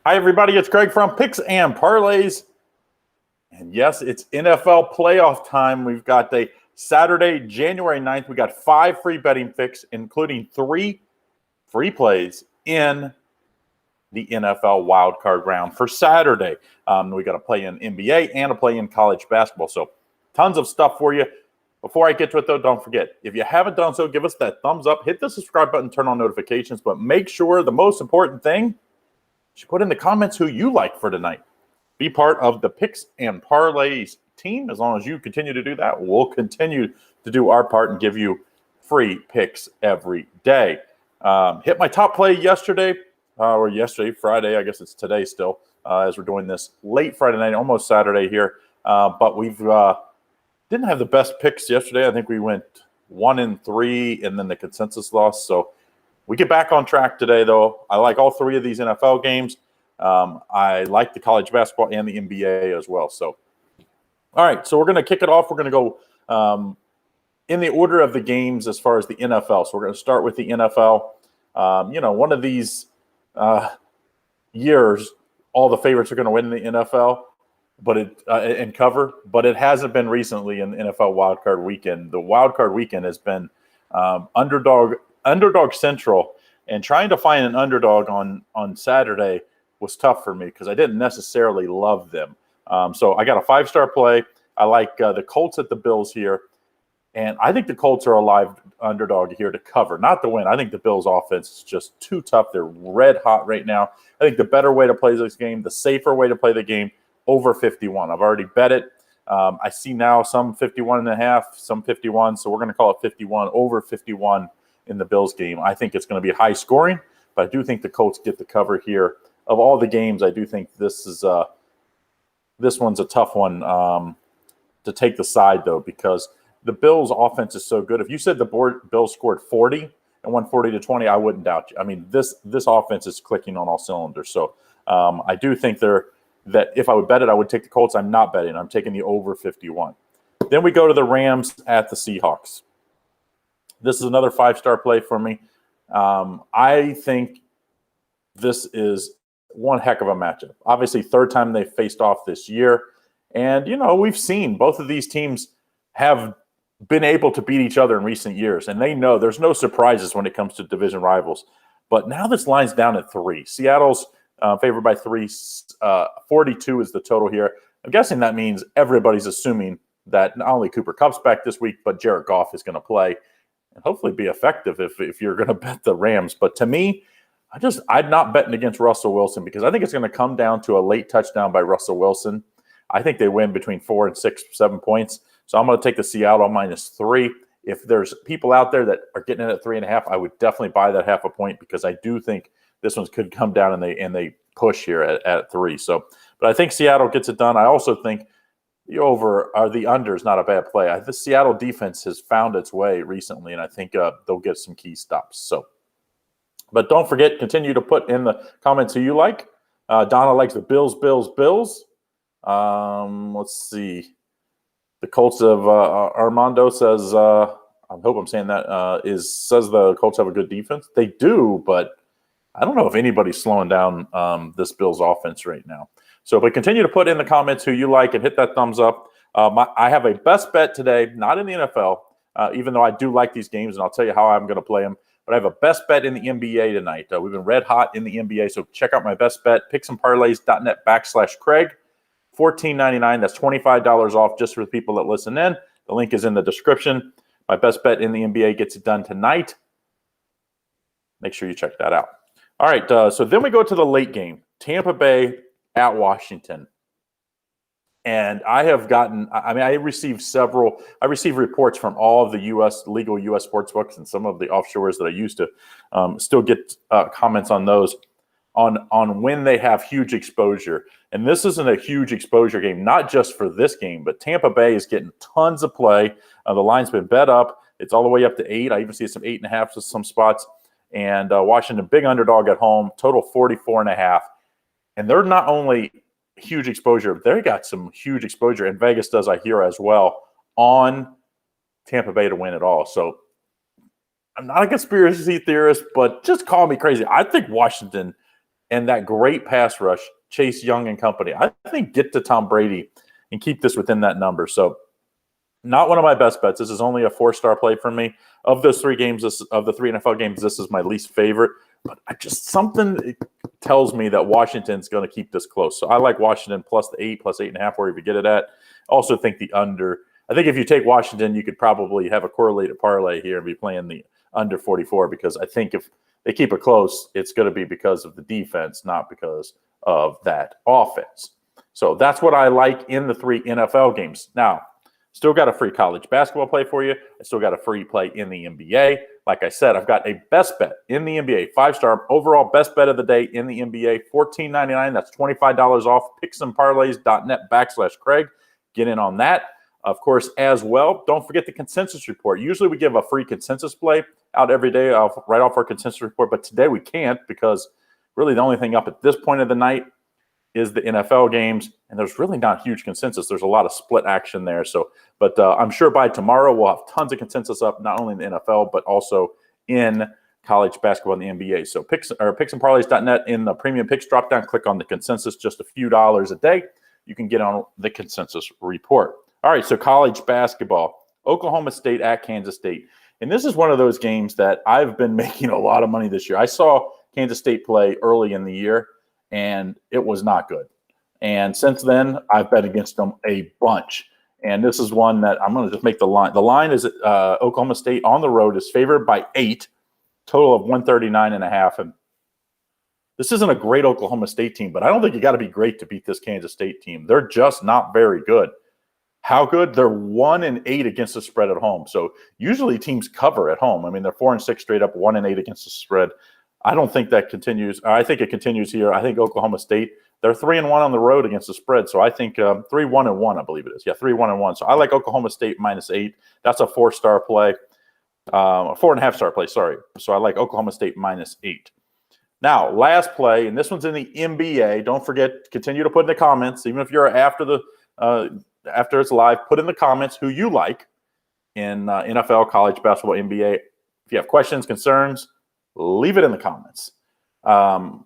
Hi, everybody. It's Craig from Picks and Parlays. And yes, it's NFL playoff time. We've got the Saturday, January 9th. We got 5 free betting picks, including 3 free plays in the NFL wildcard round for Saturday. We got a play in NBA and a play in college basketball. So tons of stuff for you. Before I get to it, though, don't forget, if you haven't done so, give us that thumbs up. Hit the subscribe button, turn on notifications. But make sure the most important thing, you put in the comments who you like for tonight. Be part of the Picks and Parlays team. As long as you continue to do that, we'll continue to do our part and give you free picks every day. Hit my top play yesterday, Friday. I guess it's today still, as we're doing this late Friday night, almost Saturday here. But we've didn't have the best picks yesterday. I think we went 1-3, and then the consensus loss. So we get back on track today, though. I like all 3 of these NFL games. I like the college basketball and the NBA as well. So, all right, so we're going to kick it off. We're going to go in the order of the games as far as the NFL. So we're going to start with the NFL. One of these years, all the favorites are going to win in the NFL, and cover. But it hasn't been recently in the NFL wildcard weekend. The wildcard weekend has been underdog central, and trying to find an underdog on Saturday was tough for me because I didn't necessarily love them. So I got a 5-star play. I like the Colts at the Bills here, and I think the Colts are a live underdog here to cover, not to win. I think the Bills' offense is just too tough. They're red hot right now. I think the better way to play this game, the safer way to play the game, over 51. I've already bet it. I see now some 51.5, some 51, so we're going to call it 51, over 51 in the Bills game. I think it's going to be high scoring, but I do think the Colts get the cover here. Of all the games, I do think this one's a tough one to take the side, though, because the Bills' offense is so good. If you said the Bills scored 40 and won 40-20, I wouldn't doubt you. I mean, this offense is clicking on all cylinders. So I do think that if I would bet it, I would take the Colts. I'm not betting. I'm taking the over 51. Then we go to the Rams at the Seahawks. This is another 5-star play for me. I think this is one heck of a matchup. Obviously, 3rd time they faced off this year. And, we've seen both of these teams have been able to beat each other in recent years. And they know there's no surprises when it comes to division rivals. But now this line's down at 3. Seattle's favored by 3. 42 is the total here. I'm guessing that means everybody's assuming that not only Cooper Kupp's back this week, but Jared Goff is going to play and hopefully be effective if you're going to bet the Rams. But to me, I'm not betting against Russell Wilson because I think it's going to come down to a late touchdown by Russell Wilson. I think they win between 4 and 6, 7 points. So I'm going to take the Seattle -3. If there's people out there that are getting it at 3.5, I would definitely buy that half a point because I do think this one could come down and they push here at 3. So, but I think Seattle gets it done. I also think the over or the under is not a bad play. The Seattle defense has found its way recently, and I think they'll get some key stops. So, but don't forget, continue to put in the comments who you like. Donna likes the Bills. Let's see. The Colts of Armando says, I hope I'm saying that, says the Colts have a good defense. They do, but I don't know if anybody's slowing down this Bills offense right now. So, but continue to put in the comments who you like and hit that thumbs up. I have a best bet today, not in the NFL, even though I do like these games, and I'll tell you how I'm going to play them. But I have a best bet in the NBA tonight. We've been red hot in the NBA, so check out my best bet, picksandparlays.net/Craig. $14.99. That's $25 off just for the people that listen in. The link is in the description. My best bet in the NBA gets it done tonight. Make sure you check that out. All right, so then we go to the late game, Tampa Bay at Washington. And I received reports from all of the legal U.S. sports books and some of the offshores that I used to still get comments on those on when they have huge exposure. And this isn't a huge exposure game, not just for this game, but Tampa Bay is getting tons of play. The line's been bet up. It's all the way up to 8. I even see some 8.5 to some spots. And Washington, big underdog at home, total 44.5. And they're not only huge exposure, they got some huge exposure, and Vegas does, I hear, as well, on Tampa Bay to win it all. So I'm not a conspiracy theorist, but just call me crazy. I think Washington and that great pass rush, Chase Young and company. I think get to Tom Brady and keep this within that number. So not one of my best bets. This is only a 4-star play for me. Of those 3 games, of the 3 NFL games, this is my least favorite. But something tells me that Washington's going to keep this close. So I like Washington plus the 8, plus 8.5, wherever you get it at. Also think the under. I think if you take Washington, you could probably have a correlated parlay here and be playing the under 44, because I think if they keep it close, it's going to be because of the defense, not because of that offense. So that's what I like in the 3 NFL games. Now, still got a free college basketball play for you. I still got a free play in the NBA. Like I said, I've got a best bet in the NBA, 5-star overall best bet of the day in the NBA, $14.99. That's $25 off. picksandparlays.net/Craig. Get in on that. Of course, as well, don't forget the consensus report. Usually we give a free consensus play out every day right off our consensus report, but today we can't, because really the only thing up at this point of the night is the NFL games, and there's really not huge consensus. There's a lot of split action there. So, but I'm sure by tomorrow we'll have tons of consensus up, not only in the NFL, but also in college basketball and the NBA. So picksandparlays.net, in the premium picks drop down, click on the consensus, just a few dollars a day. You can get on the consensus report. All right, so college basketball, Oklahoma State at Kansas State. And this is one of those games that I've been making a lot of money this year. I saw Kansas State play early in the year, and it was not good. And since then, I've bet against them a bunch. And this is one that I'm going to just make the line. The line is Oklahoma State on the road is favored by 8, total of 139.5. And this isn't a great Oklahoma State team, but I don't think you got to be great to beat this Kansas State team. They're just not very good. How good? They're 1-8 against the spread at home. So usually teams cover at home. I mean, they're 4-6 straight up, 1-8 against the spread. I don't think that continues. I think it continues here. I think Oklahoma State, they're 3-1 on the road against the spread. So I think 3-1-1, I believe it is. Yeah, 3-1-1. So I like Oklahoma State -8. That's a 4-star play, a 4.5-star play. Sorry. So I like Oklahoma State -8. Now, last play, and this one's in the NBA. Don't forget, continue to put in the comments, even if you're after it's live. Put in the comments who you like in NFL, college basketball, NBA. If you have questions, concerns, leave it in the comments.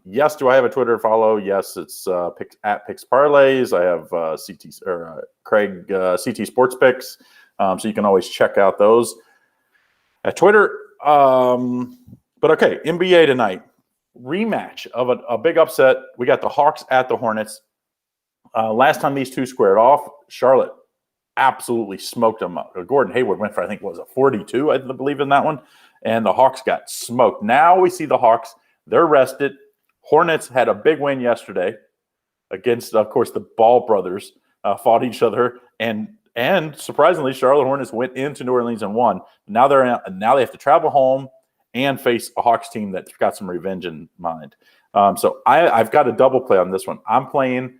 Yes, do I have a Twitter to follow? Yes, it's at Picks Parlays. I have Craig CT Sports Picks, so you can always check out those at Twitter. But okay, NBA tonight, rematch of a big upset. We got the Hawks at the Hornets. Last time these two squared off, Charlotte absolutely smoked them up. Gordon Hayward went for, I think, was a 42, I believe, in that one. And the Hawks got smoked. Now we see the Hawks. They're rested. Hornets had a big win yesterday against, of course, the Ball brothers, fought each other. And surprisingly, Charlotte Hornets went into New Orleans and won. Now they have to travel home and face a Hawks team that's got some revenge in mind. So I've got a double play on this one. I'm playing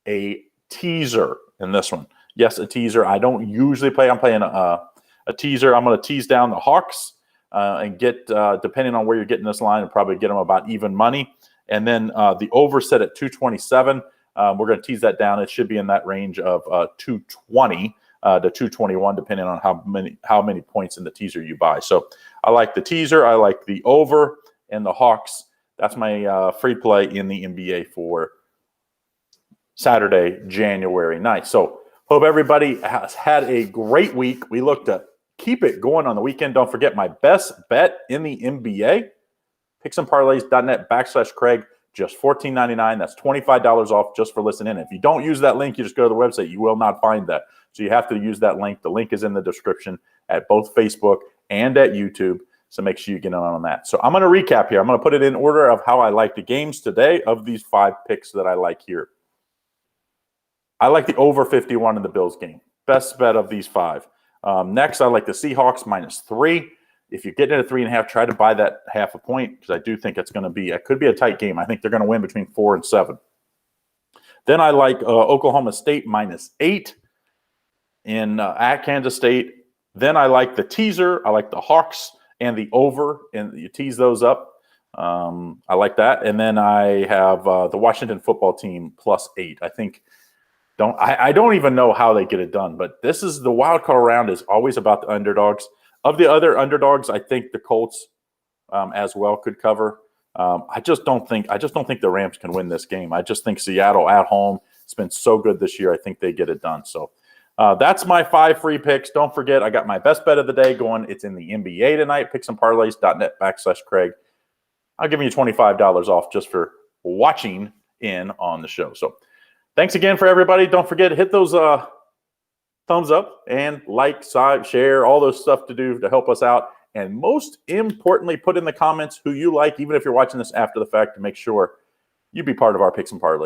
a teaser in this one. Yes, a teaser. I don't usually play. I'm playing a teaser. I'm going to tease down the Hawks and get, depending on where you're getting this line, and probably get them about even money. And then the over set at 227. We're going to tease that down. It should be in that range of 220 to 221, depending on how many points in the teaser you buy. So I like the teaser. I like the over and the Hawks. That's my free play in the NBA for Saturday, January 9th. So hope everybody has had a great week. We look to keep it going on the weekend. Don't forget my best bet in the NBA, picksandparlays.net/Craig, just $14.99. That's $25 off just for listening. If you don't use that link, you just go to the website. You will not find that. So you have to use that link. The link is in the description at both Facebook and at YouTube. So make sure you get on that. So I'm going to recap here. I'm going to put it in order of how I like the games today of these 5 picks that I like here. I like the over 51 in the Bills game. Best bet of these 5. Next, I like the Seahawks -3. If you're getting at a 3.5, try to buy that half a point, because I do think it could be a tight game. I think they're going to win between 4 and 7. Then I like Oklahoma State -8 at Kansas State. Then I like the teaser. I like the Hawks and the over, and you tease those up. I like that. And then I have the Washington football team +8. I think. I don't even know how they get it done, but this is the wild card round is always about the underdogs. Of the other underdogs, I think the Colts as well could cover. I just don't think the Rams can win this game. I just think Seattle at home, it's been so good this year. I think they get it done. So that's my 5 free picks. Don't forget, I got my best bet of the day going. It's in the NBA tonight. Picksandparlays.net/Craig. I'll give you $25 off just for watching in on the show. So thanks again for everybody. Don't forget, hit those thumbs up and like, side, share, all those stuff to do to help us out. And most importantly, put in the comments who you like, even if you're watching this after the fact, to make sure you be part of our Picks and Parlays.